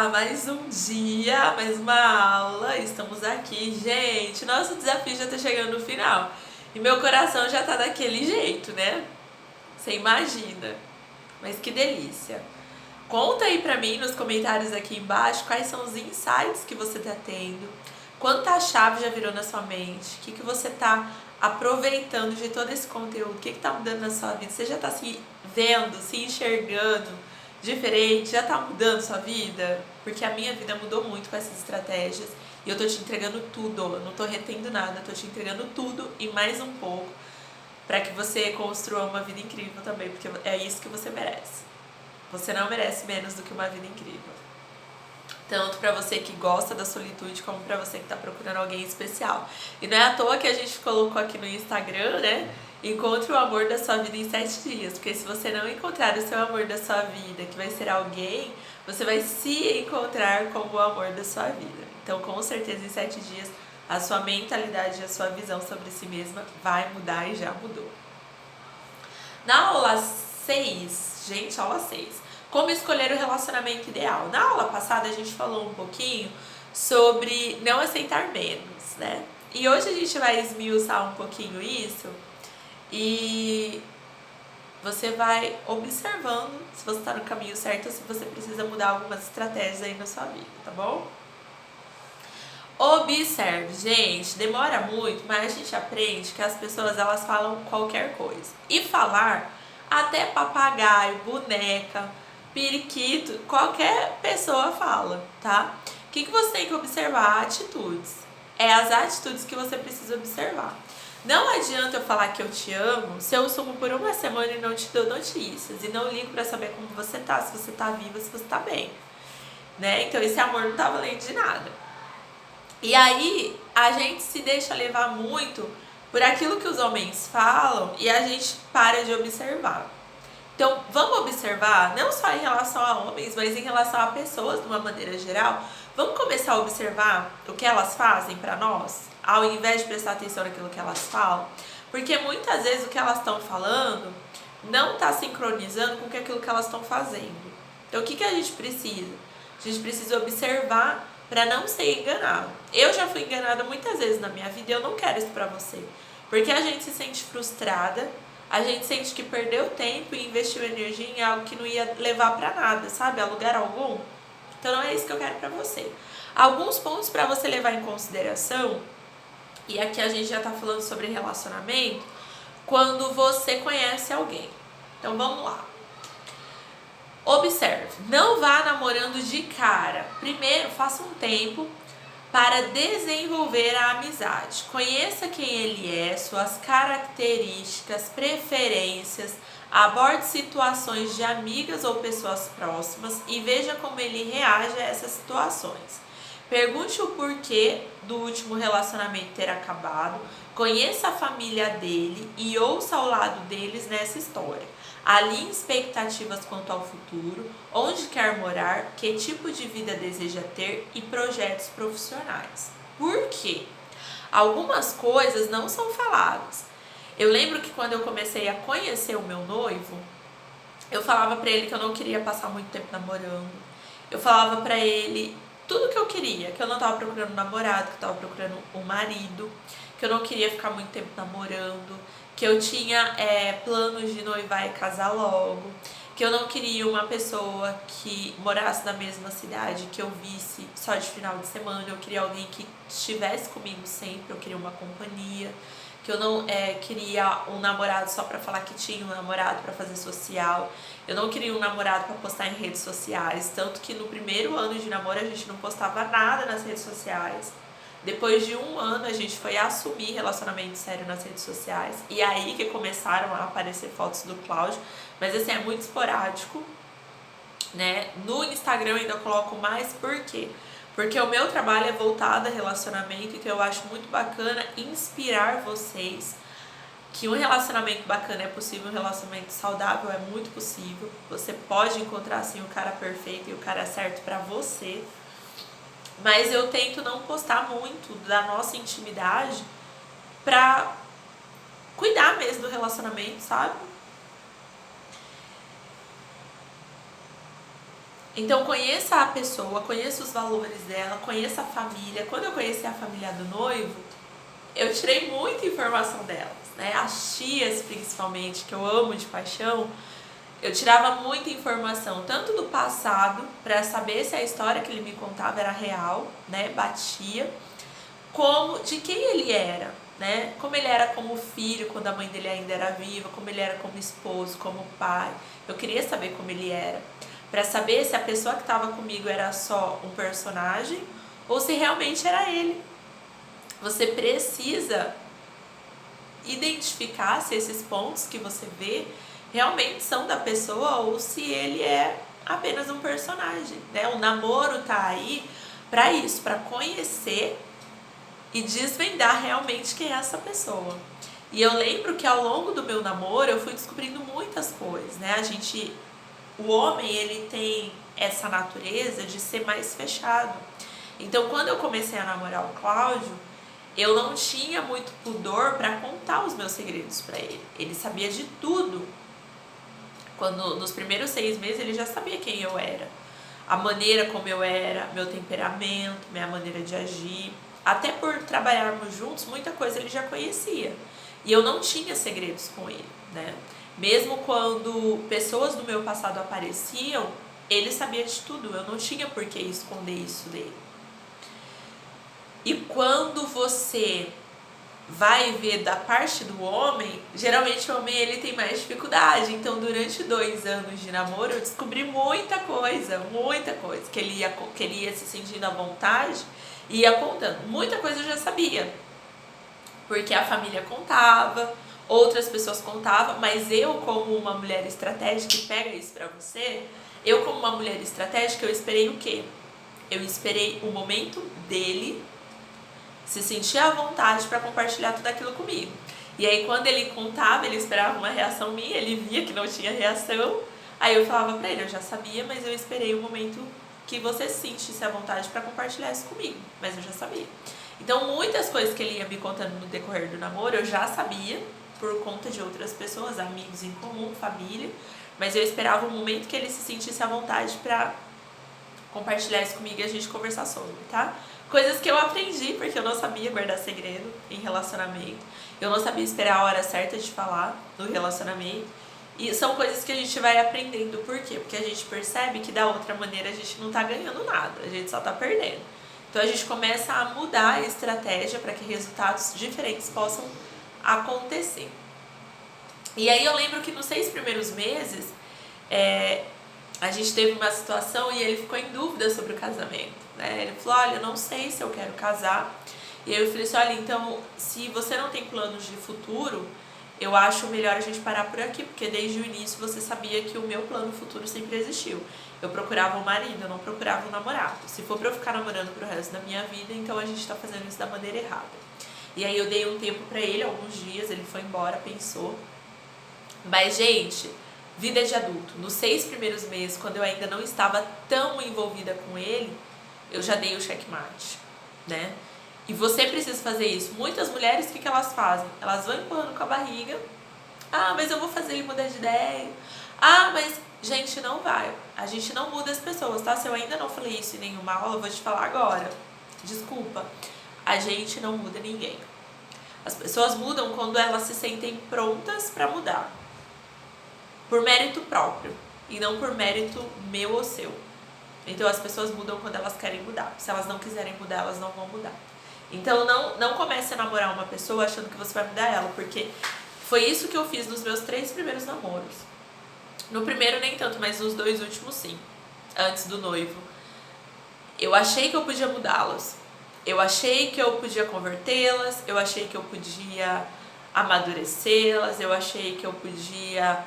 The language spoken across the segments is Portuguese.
mais um dia, mais uma aula. Estamos aqui, gente. Nosso desafio já tá chegando no final. E meu coração já tá daquele jeito, né? Você imagina. Mas que delícia. Conta aí pra mim nos comentários aqui embaixo quais são os insights que você tá tendo. Quanta chave já virou na sua mente? O que você tá aproveitando de todo esse conteúdo? O que tá mudando na sua vida? Você já tá se vendo, se enxergando diferente? Já tá mudando sua vida? Porque a minha vida mudou muito com essas estratégias. E eu tô te entregando tudo, eu não tô retendo nada, eu tô te entregando tudo e mais um pouco para que você construa uma vida incrível também, porque é isso que você merece. Você não merece menos do que uma vida incrível. Tanto para você que gosta da solitude, como para você que tá procurando alguém especial. E não é à toa que a gente colocou aqui no Instagram, né? Encontre o amor da sua vida em 7 dias. Porque se você não encontrar o seu amor da sua vida, que vai ser alguém, você vai se encontrar como o amor da sua vida. Então, com certeza, em 7 dias, a sua mentalidade e a sua visão sobre si mesma vai mudar e já mudou. Na aula 6, gente, aula 6. Como escolher o relacionamento ideal. Na aula passada a gente falou um pouquinho sobre não aceitar menos, né? E hoje a gente vai esmiuçar um pouquinho isso e você vai observando se você está no caminho certo ou se você precisa mudar algumas estratégias aí na sua vida, tá bom? Observe, gente, demora muito, mas a gente aprende que as pessoas elas falam qualquer coisa. E falar, até papagaio, boneca, periquito, qualquer pessoa fala, tá? O que você tem que observar? Atitudes. É as atitudes que você precisa observar. Não adianta eu falar que eu te amo se eu sumo por uma semana e não te dou notícias. E não ligo pra saber como você tá, se você tá viva, se você tá bem. Né? Então esse amor não tá valendo de nada. E aí a gente se deixa levar muito por aquilo que os homens falam e a gente para de observar. Então, vamos observar, não só em relação a homens, mas em relação a pessoas de uma maneira geral. Vamos começar a observar o que elas fazem para nós, ao invés de prestar atenção naquilo que elas falam. Porque muitas vezes o que elas estão falando não está sincronizando com aquilo que elas estão fazendo. Então, o que a gente precisa? A gente precisa observar para não ser enganado. Eu já fui enganada muitas vezes na minha vida e eu não quero isso para você. Porque a gente se sente frustrada, a gente sente que perdeu tempo e investiu energia em algo que não ia levar para nada, sabe? A lugar algum. Então não é isso que eu quero para você. Alguns pontos para você levar em consideração, e aqui a gente já tá falando sobre relacionamento, quando você conhece alguém. Então vamos lá. Observe, não vá namorando de cara. Primeiro, faça um tempo para desenvolver a amizade. Conheça quem ele é, suas características, preferências, aborde situações de amigas ou pessoas próximas e veja como ele reage a essas situações. Pergunte o porquê do último relacionamento ter acabado, conheça a família dele e ouça ao lado deles nessa história. Alinhe expectativas quanto ao futuro, onde quer morar, que tipo de vida deseja ter e projetos profissionais. Por quê? Algumas coisas não são faladas. Eu lembro que quando eu comecei a conhecer o meu noivo, eu falava pra ele que eu não queria passar muito tempo namorando. Eu falava pra ele tudo que eu queria, que eu não tava procurando um namorado, que eu tava procurando um marido, que eu não queria ficar muito tempo namorando, que eu tinha planos de noivar e casar logo, que eu não queria uma pessoa que morasse na mesma cidade, que eu visse só de final de semana, eu queria alguém que estivesse comigo sempre, eu queria uma companhia, que eu não queria um namorado só pra falar que tinha um namorado pra fazer social, eu não queria um namorado pra postar em redes sociais, tanto que no primeiro ano de namoro a gente não postava nada nas redes sociais. Depois de 1 ano a gente foi assumir relacionamento sério nas redes sociais e aí que começaram a aparecer fotos do Cláudio, mas assim, é muito esporádico, né? No Instagram eu ainda coloco mais, por quê? Porque o meu trabalho é voltado a relacionamento, então eu acho muito bacana inspirar vocês que um relacionamento bacana é possível, um relacionamento saudável é muito possível. Você pode encontrar assim o cara perfeito e o cara certo pra você. Mas eu tento não postar muito da nossa intimidade pra cuidar mesmo do relacionamento, sabe? Então conheça a pessoa, conheça os valores dela, conheça a família. Quando eu conheci a família do noivo, eu tirei muita informação delas, né? As tias, principalmente, que eu amo de paixão, eu tirava muita informação, tanto do passado, para saber se a história que ele me contava era real, né? Batia, como de quem ele era, né? Como ele era como filho, quando a mãe dele ainda era viva, como ele era como esposo, como pai. Eu queria saber como ele era, para saber se a pessoa que estava comigo era só um personagem ou se realmente era ele. Você precisa identificar se esses pontos que você vê realmente são da pessoa ou se ele é apenas um personagem, né? O namoro tá aí para isso, para conhecer e desvendar realmente quem é essa pessoa. E eu lembro que ao longo do meu namoro eu fui descobrindo muitas coisas, né? O homem, ele tem essa natureza de ser mais fechado. Então, quando eu comecei a namorar o Cláudio, eu não tinha muito pudor para contar os meus segredos para ele. Ele sabia de tudo. Nos primeiros 6 meses, ele já sabia quem eu era. A maneira como eu era, meu temperamento, minha maneira de agir. Até por trabalharmos juntos, muita coisa ele já conhecia. E eu não tinha segredos com ele, né? Mesmo quando pessoas do meu passado apareciam, ele sabia de tudo. Eu não tinha por que esconder isso dele. E quando você vai ver da parte do homem, geralmente o homem ele tem mais dificuldade. Então, durante 2 anos de namoro, eu descobri muita coisa. Que ele ia se sentindo à vontade e ia contando. Muita coisa eu já sabia, porque a família contava, outras pessoas contavam, mas eu, como uma mulher estratégica, que pega isso pra você, eu, como uma mulher estratégica, eu esperei o quê? Eu esperei o momento dele se sentir à vontade para compartilhar tudo aquilo comigo. E aí, quando ele contava, ele esperava uma reação minha, ele via que não tinha reação, aí eu falava pra ele, eu já sabia, mas eu esperei o momento que você se sentisse à vontade para compartilhar isso comigo, mas eu já sabia. Então, muitas coisas que ele ia me contando no decorrer do namoro, eu já sabia, por conta de outras pessoas, amigos em comum, família, mas eu esperava o momento que ele se sentisse à vontade para compartilhar isso comigo e a gente conversar sobre, tá? Coisas que eu aprendi, porque eu não sabia guardar segredo em relacionamento. Eu não sabia esperar a hora certa de falar no relacionamento. E são coisas que a gente vai aprendendo. Por quê? Porque a gente percebe que da outra maneira a gente não tá ganhando nada, a gente só tá perdendo. Então a gente começa a mudar a estratégia para que resultados diferentes possam acontecer. E aí eu lembro que nos 6 primeiros meses, a gente teve uma situação e ele ficou em dúvida sobre o casamento, né? Ele falou, olha, eu não sei se eu quero casar. E aí eu falei assim, olha, então, se você não tem planos de futuro, eu acho melhor a gente parar por aqui, porque desde o início você sabia que o meu plano futuro sempre existiu. Eu procurava um marido, eu não procurava um namorado. Se for pra eu ficar namorando pro resto da minha vida, então a gente tá fazendo isso da maneira errada. E aí eu dei um tempo pra ele, alguns dias, ele foi embora, pensou. Mas, gente, vida de adulto. Nos 6 primeiros meses, quando eu ainda não estava tão envolvida com ele, eu já dei o checkmate, né? E você precisa fazer isso. Muitas mulheres, o que elas fazem? Elas vão empurrando com a barriga. Ah, mas eu vou fazer ele mudar de ideia. Ah, mas, gente, não vai. A gente não muda as pessoas, tá? Se eu ainda não falei isso em nenhuma aula, eu vou te falar agora. Desculpa. A gente não muda ninguém. As pessoas mudam quando elas se sentem prontas pra mudar. Por mérito próprio. E não por mérito meu ou seu. Então as pessoas mudam quando elas querem mudar. Se elas não quiserem mudar, elas não vão mudar. Então não comece a namorar uma pessoa achando que você vai mudar ela, porque foi isso que eu fiz nos meus 3 primeiros namoros. No primeiro nem tanto, mas nos 2 últimos sim, antes do noivo. Eu achei que eu podia mudá-las. Eu achei que eu podia convertê-las, eu achei que eu podia amadurecê-las, eu achei que eu podia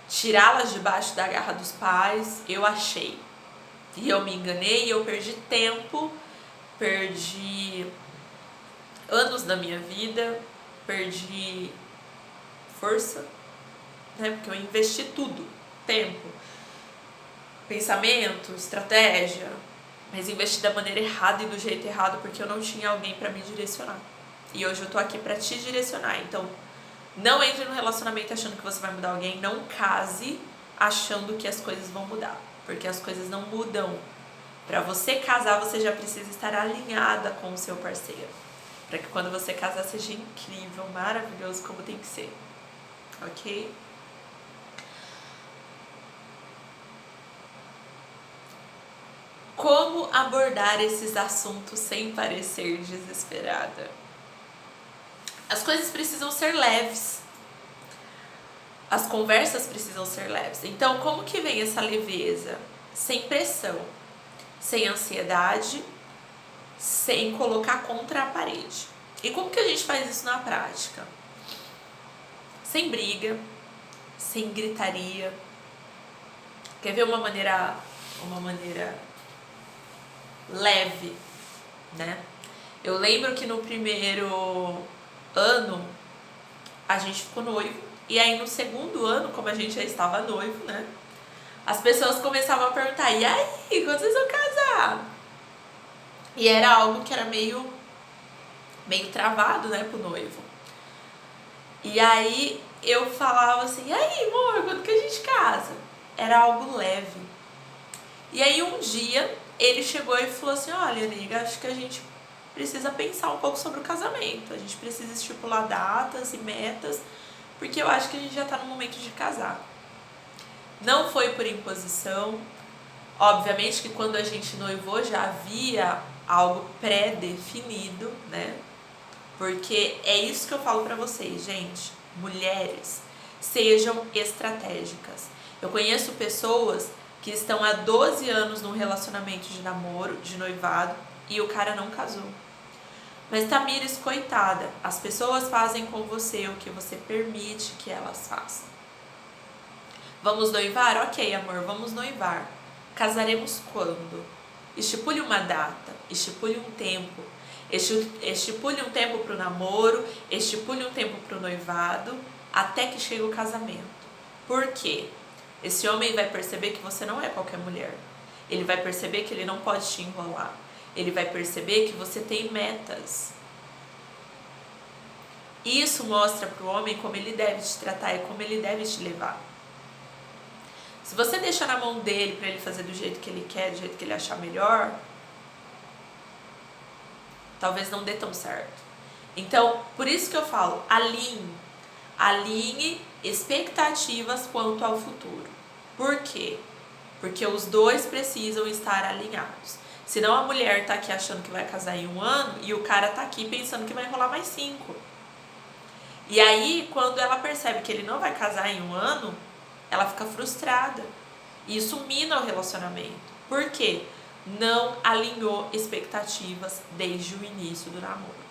tirá-las debaixo da garra dos pais, eu achei. E eu me enganei e eu perdi tempo, perdi anos da minha vida, perdi força, né? Porque eu investi tudo, tempo, pensamento, estratégia, mas investi da maneira errada e do jeito errado porque eu não tinha alguém para me direcionar. E hoje eu tô aqui para te direcionar, então não entre no relacionamento achando que você vai mudar alguém, não case achando que as coisas vão mudar. porque as coisas não mudam. Para você casar, você já precisa estar alinhada com o seu parceiro, para que quando você casar seja incrível, maravilhoso, como tem que ser, ok? Como abordar esses assuntos sem parecer desesperada? As coisas precisam ser leves. As conversas precisam ser leves. Então, como que vem essa leveza? Sem pressão, sem ansiedade, sem colocar contra a parede. E como que a gente faz isso na prática? Sem briga, sem gritaria. Quer ver uma maneira leve, né? Eu lembro que no primeiro ano a gente ficou noivo, e aí no segundo ano, como a gente já estava noivo, né? As pessoas começavam a perguntar: e aí, quando vocês vão casar? E era algo que era meio travado, né, pro noivo. E aí eu falava assim: e aí, amor, quando que a gente casa? Era algo leve. E aí um dia ele chegou e falou assim: olha, amiga, acho que a gente precisa pensar um pouco sobre o casamento. A gente precisa estipular datas e metas, porque eu acho que a gente já tá no momento de casar. Não foi por imposição. Obviamente que quando a gente noivou já havia algo pré-definido, né? Porque é isso que eu falo pra vocês, gente. Mulheres, sejam estratégicas. Eu conheço pessoas que estão há 12 anos num relacionamento de namoro, de noivado, e o cara não casou. Mas Tamires, coitada, as pessoas fazem com você o que você permite que elas façam. Vamos noivar? Ok, amor, vamos noivar. Casaremos quando? Estipule uma data, estipule um tempo. Estipule um tempo para o namoro, estipule um tempo para o noivado, até que chegue o casamento. Por quê? Esse homem vai perceber que você não é qualquer mulher. Ele vai perceber que ele não pode te enrolar. Ele vai perceber que você tem metas. Isso mostra para o homem como ele deve te tratar e como ele deve te levar. Se você deixar na mão dele para ele fazer do jeito que ele quer, do jeito que ele achar melhor, talvez não dê tão certo. Então, por isso que eu falo, alinhe expectativas quanto ao futuro. Por quê? Porque os dois precisam estar alinhados. Senão a mulher tá aqui achando que vai casar em 1 ano e o cara tá aqui pensando que vai rolar mais 5. E aí, quando ela percebe que ele não vai casar em 1 ano, ela fica frustrada. E isso mina o relacionamento. Por quê? Não alinhou expectativas desde o início do namoro.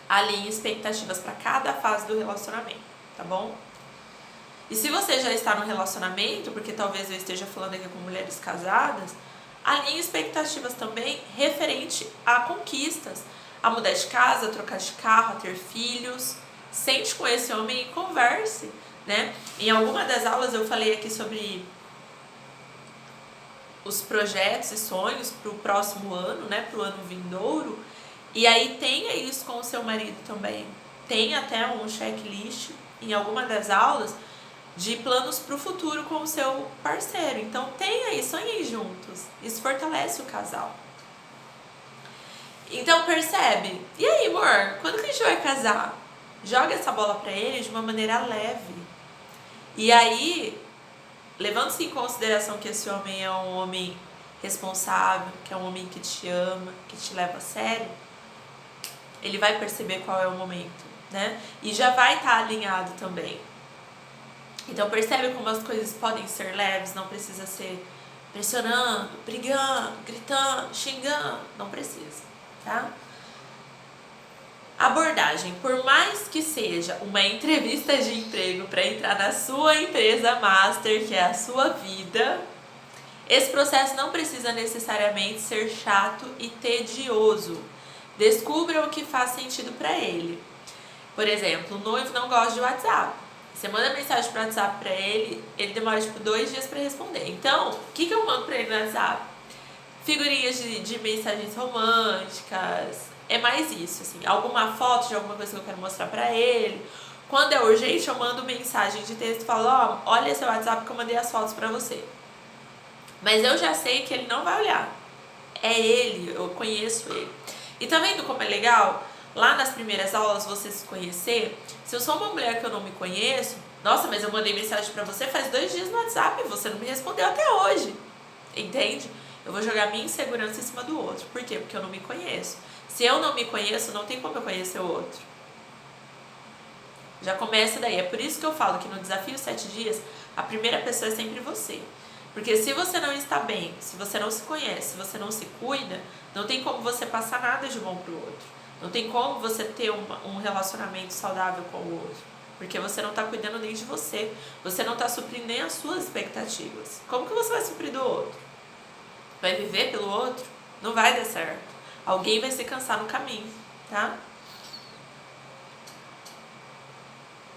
Alinhe expectativas para cada fase do relacionamento, tá bom? E se você já está no relacionamento, porque talvez eu esteja falando aqui com mulheres casadas, alinhe expectativas também referente a conquistas, a mudar de casa, a trocar de carro, a ter filhos. Sente com esse homem e converse, né? Em alguma das aulas eu falei aqui sobre os projetos e sonhos para o próximo ano, né? Para o ano vindouro. E aí tenha isso com o seu marido também. Tem até um checklist em alguma das aulas de planos para o futuro com o seu parceiro. Então tenha aí, sonhem juntos. Isso fortalece o casal. Então percebe? E aí, amor, quando que a gente vai casar? Joga essa bola para ele de uma maneira leve. E aí, levando-se em consideração que esse homem é um homem responsável, que é um homem que te ama, que te leva a sério, ele vai perceber qual é o momento, né? E já vai estar alinhado também. Então percebe como as coisas podem ser leves, não precisa ser pressionando, brigando, gritando, xingando, não precisa, tá? Abordagem, por mais que seja uma entrevista de emprego para entrar na sua empresa master, que é a sua vida, esse processo não precisa necessariamente ser chato e tedioso. Descubra o que faz sentido para ele. Por exemplo, o noivo não gosta de WhatsApp. Você manda mensagem para o WhatsApp para ele, ele demora tipo 2 dias para responder. Então, o que eu mando para ele no WhatsApp? Figurinhas de mensagens românticas. É mais isso, assim, alguma foto de alguma coisa que eu quero mostrar pra ele. Quando é urgente, eu mando mensagem de texto e falo: ó, olha esse WhatsApp que eu mandei as fotos pra você. Mas eu já sei que ele não vai olhar. É ele, eu conheço ele. E tá vendo como é legal? Lá nas primeiras aulas você se conhecer. Se eu sou uma mulher que eu não me conheço, nossa, mas eu mandei mensagem pra você faz 2 dias no WhatsApp e você não me respondeu até hoje. Entende? Eu vou jogar minha insegurança em cima do outro. Por quê? Porque eu não me conheço. Se eu não me conheço, não tem como eu conhecer o outro. Já começa daí. É por isso que eu falo que no desafio 7 dias, a primeira pessoa é sempre você. Porque se você não está bem, se você não se conhece, se você não se cuida, não tem como você passar nada de bom pro outro. Não tem como você ter um relacionamento saudável com o outro. Porque você não está cuidando nem de você. Você não está suprindo nem as suas expectativas. Como que você vai suprir do outro? Vai viver pelo outro? Não vai dar certo. Alguém vai se cansar no caminho, tá?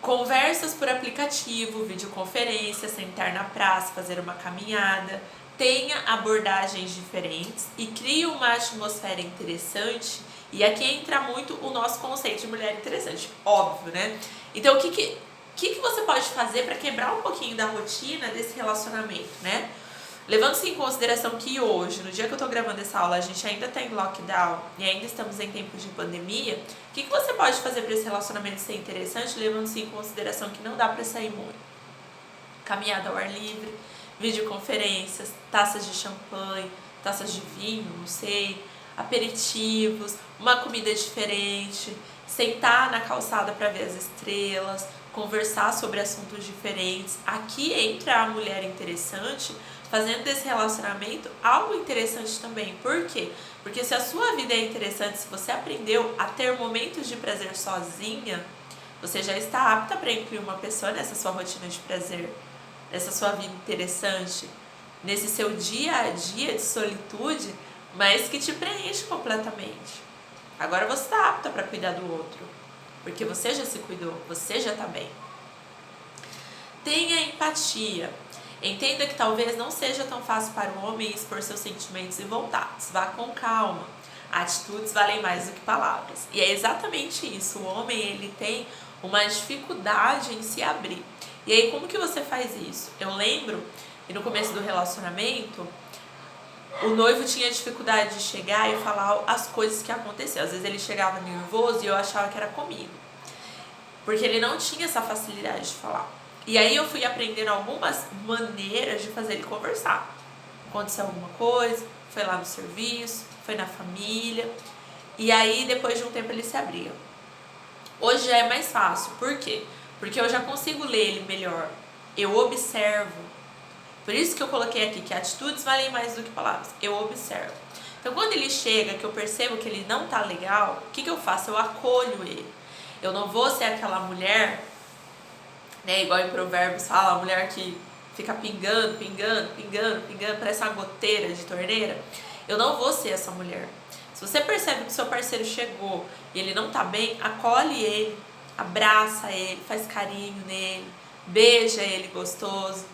Conversas por aplicativo, videoconferência, sentar na praça, fazer uma caminhada. Tenha abordagens diferentes e crie uma atmosfera interessante. E aqui entra muito o nosso conceito de mulher interessante, óbvio, né? Então, o que você pode fazer para quebrar um pouquinho da rotina desse relacionamento, né? Levando-se em consideração que hoje, no dia que eu tô gravando essa aula, a gente ainda tá em lockdown e ainda estamos em tempos de pandemia, o que você pode fazer para esse relacionamento ser interessante, levando-se em consideração que não dá para sair muito? Caminhada ao ar livre, videoconferências, taças de champanhe, taças de vinho, não sei, aperitivos, uma comida diferente, sentar na calçada para ver as estrelas, conversar sobre assuntos diferentes. Aqui entra a mulher interessante, fazendo desse relacionamento algo interessante também. Por quê? Porque se a sua vida é interessante, se você aprendeu a ter momentos de prazer sozinha, você já está apta para incluir uma pessoa nessa sua rotina de prazer, nessa sua vida interessante, nesse seu dia a dia de solitude, mas que te preenche completamente. Agora você está apta para cuidar do outro, porque você já se cuidou, você já está bem. Tenha empatia. Entenda que talvez não seja tão fácil para o homem expor seus sentimentos e vontades. Vá com calma. Atitudes valem mais do que palavras. E é exatamente isso. O homem, ele tem uma dificuldade em se abrir. E aí, como que você faz isso? Eu lembro que no começo do relacionamento, o noivo tinha dificuldade de chegar e falar as coisas que aconteciam. Às vezes ele chegava nervoso e eu achava que era comigo, porque ele não tinha essa facilidade de falar. E aí eu fui aprendendo algumas maneiras de fazer ele conversar. Aconteceu alguma coisa, foi lá no serviço, foi na família, e aí depois de um tempo ele se abria. Hoje já é mais fácil. Por quê? Porque eu já consigo ler ele melhor. Eu observo. Por isso que eu coloquei aqui que atitudes valem mais do que palavras. Eu observo. Então quando ele chega, que eu percebo que ele não tá legal, o que eu faço? Eu acolho ele. Eu não vou ser aquela mulher, né, igual em Provérbios fala, a mulher que fica pingando, parece uma goteira de torneira. Eu não vou ser essa mulher. Se você percebe que o seu parceiro chegou e ele não tá bem, acolhe ele, abraça ele, faz carinho nele, beija ele gostoso,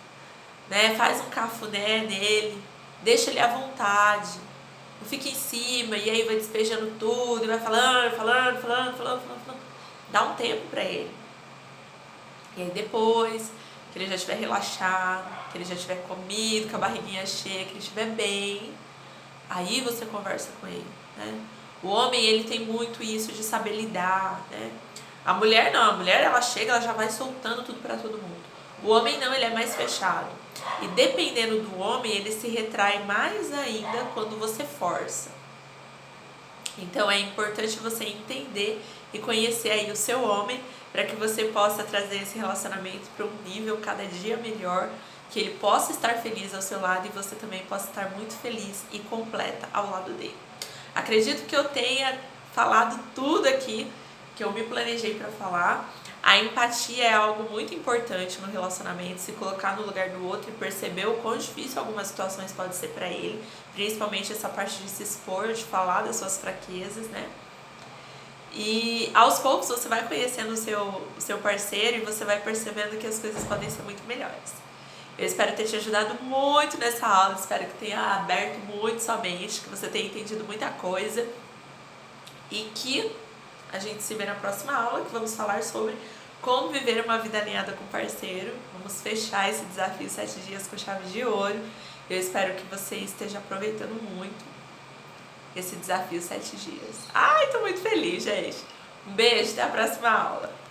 né? Faz um cafuné nele, deixa ele à vontade, não fica em cima e aí vai despejando tudo e vai falando. Dá um tempo pra ele. E aí depois que ele já estiver relaxado, que ele já tiver comido, com a barriguinha cheia, que ele estiver bem, aí você conversa com ele, né? O homem, ele tem muito isso de saber lidar, né? A mulher não, a mulher ela chega, ela já vai soltando tudo pra todo mundo. O homem não, ele é mais fechado. E dependendo do homem, ele se retrai mais ainda quando você força. Então é importante você entender e conhecer aí o seu homem para que você possa trazer esse relacionamento para um nível cada dia melhor, que ele possa estar feliz ao seu lado e você também possa estar muito feliz e completa ao lado dele. Acredito que eu tenha falado tudo aqui que eu me planejei para falar. A empatia é algo muito importante no relacionamento, se colocar no lugar do outro e perceber o quão difícil algumas situações podem ser para ele, principalmente essa parte de se expor, de falar das suas fraquezas, né? E aos poucos você vai conhecendo o seu parceiro e você vai percebendo que as coisas podem ser muito melhores. Eu espero ter te ajudado muito nessa aula, espero que tenha aberto muito sua mente, que você tenha entendido muita coisa e que a gente se vê na próxima aula, que vamos falar sobre como viver uma vida alinhada com o parceiro. Vamos fechar esse desafio 7 dias com chave de ouro Eu espero que você esteja aproveitando muito esse desafio 7 dias. Ai, tô muito feliz, gente. Um beijo, até a próxima aula.